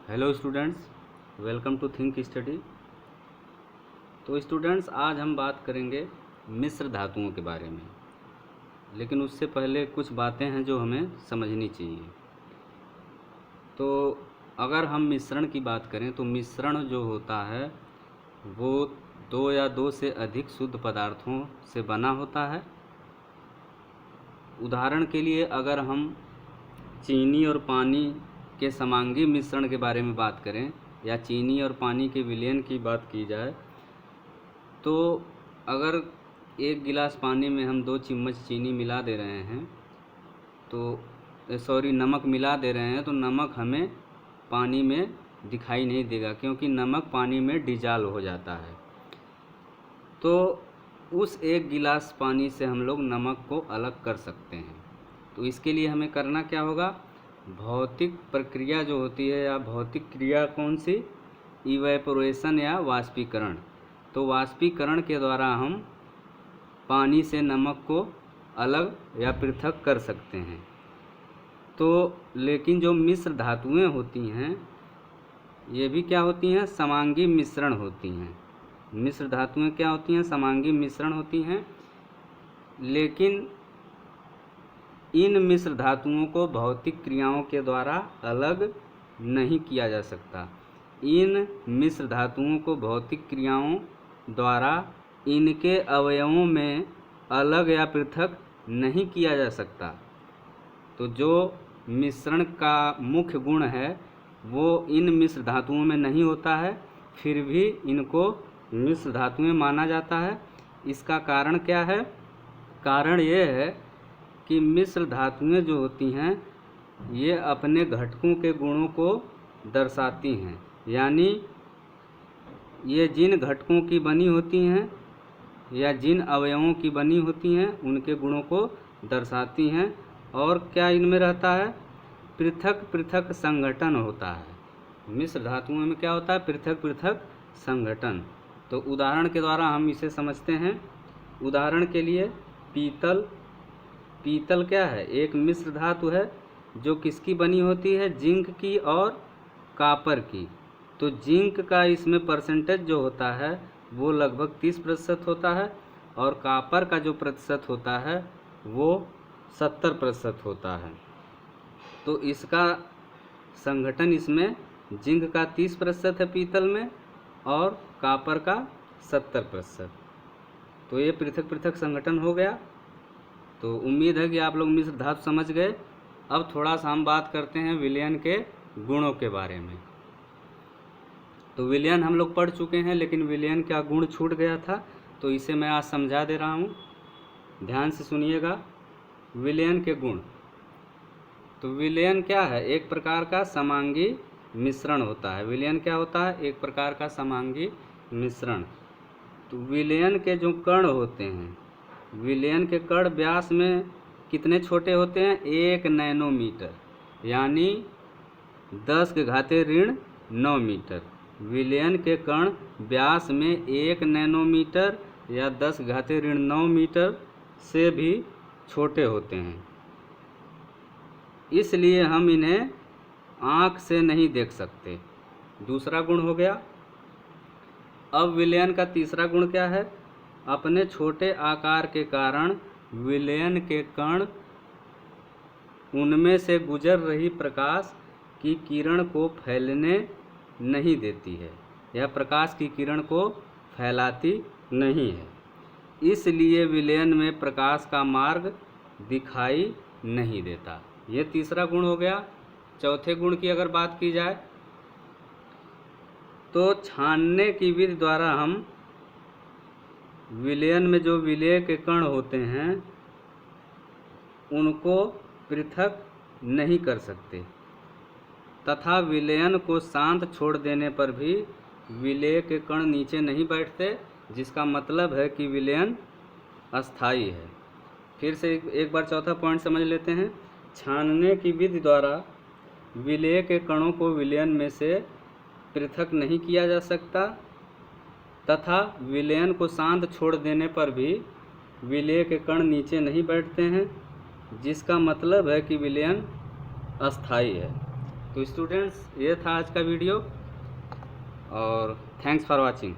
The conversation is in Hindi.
Hello students, welcome to Think Study. तो स्टूडेंट्स, आज हम बात करेंगे मिश्र धातुओं के बारे में, लेकिन उससे पहले कुछ बातें हैं जो हमें समझनी चाहिए। तो अगर हम मिश्रण की बात करें तो मिश्रण जो होता है वो दो या दो से अधिक शुद्ध पदार्थों से बना होता है। उदाहरण के लिए अगर हम चीनी और पानी के समांगी मिश्रण के बारे में बात करें या चीनी और पानी के विलयन की बात की जाए, तो अगर एक गिलास पानी में हम 2 चम्मच चीनी मिला दे रहे हैं तो नमक मिला दे रहे हैं, तो नमक हमें पानी में दिखाई नहीं देगा क्योंकि नमक पानी में डिजॉल्व हो जाता है। तो उस एक गिलास पानी से हम लोग नमक को अलग कर सकते हैं। तो इसके लिए हमें करना क्या होगा? भौतिक प्रक्रिया जो होती है या भौतिक क्रिया कौन सी? इवेपोरेशन या वाष्पीकरण। तो वाष्पीकरण के द्वारा हम पानी से नमक को अलग या पृथक कर सकते हैं। तो लेकिन जो मिश्र धातुएं होती हैं ये भी क्या होती हैं? समांगी मिश्रण होती हैं। मिश्र धातुएं क्या होती हैं? समांगी मिश्रण होती हैं। लेकिन इन मिश्र धातुओं को भौतिक क्रियाओं के द्वारा अलग नहीं किया जा सकता। इन मिश्र धातुओं को भौतिक क्रियाओं द्वारा इनके अवयवों में अलग या पृथक नहीं किया जा सकता। तो जो मिश्रण का मुख्य गुण है वो इन मिश्र धातुओं में नहीं होता है, फिर भी इनको मिश्र धातुएं माना जाता है। इसका कारण क्या है? कारण ये है कि मिश्र धातुएं जो होती हैं ये अपने घटकों के गुणों को दर्शाती हैं, यानी ये जिन घटकों की बनी होती हैं या जिन अवयवों की बनी होती हैं उनके गुणों को दर्शाती हैं। और क्या इनमें रहता है? पृथक पृथक संघटन होता है। मिश्र धातुओं में क्या होता है? पृथक पृथक संघटन। तो उदाहरण के द्वारा हम इसे समझते हैं। उदाहरण के लिए पीतल। पीतल क्या है? एक मिश्र धातु है जो किसकी बनी होती है? जिंक की और कॉपर की। तो जिंक का इसमें परसेंटेज जो होता है वो लगभग 30% होता है और कॉपर का जो प्रतिशत होता है वो 70% होता है। तो इसका संघटन इसमें जिंक का 30% है पीतल में और कॉपर का 70%। तो ये पृथक पृथक संघटन हो गया। तो उम्मीद है कि आप लोग मिश्र धातु समझ गए। अब थोड़ा सा हम बात करते हैं विलयन के गुणों के बारे में। तो विलयन हम लोग पढ़ चुके हैं, लेकिन विलयन का गुण छूट गया था, तो इसे मैं आज समझा दे रहा हूँ। ध्यान से सुनिएगा। विलयन के गुण। तो विलयन क्या है? एक प्रकार का समांगी मिश्रण होता है। विलयन क्या होता है? एक प्रकार का समांगी मिश्रण। तो विलयन के जो कण होते हैं, विलयन के कण व्यास में कितने छोटे होते हैं? 1 नैनोमीटर, यानी 10⁻⁹ मीटर। विलयन के कण व्यास में 1 नैनोमीटर या 10⁻⁹ मीटर से भी छोटे होते हैं, इसलिए हम इन्हें आँख से नहीं देख सकते। दूसरा गुण हो गया। अब विलयन का तीसरा गुण क्या है? अपने छोटे आकार के कारण विलयन के कण उनमें से गुजर रही प्रकाश की किरण को फैलने नहीं देती है या प्रकाश की किरण को फैलाती नहीं है, इसलिए विलयन में प्रकाश का मार्ग दिखाई नहीं देता। ये तीसरा गुण हो गया। चौथे गुण की अगर बात की जाए तो छानने की विधि द्वारा हम विलयन में जो विलेय के कण होते हैं उनको पृथक नहीं कर सकते, तथा विलयन को शांत छोड़ देने पर भी विलेय के कण नीचे नहीं बैठते, जिसका मतलब है कि विलयन अस्थायी है। फिर से एक बार चौथा पॉइंट समझ लेते हैं। छानने की विधि द्वारा विलेय के कणों को विलयन में से पृथक नहीं किया जा सकता, तथा विलयन को शांत छोड़ देने पर भी विलेय के कण नीचे नहीं बैठते हैं, जिसका मतलब है कि विलयन अस्थायी है। तो स्टूडेंट्स, ये था आज का वीडियो और थैंक्स फॉर वाचिंग।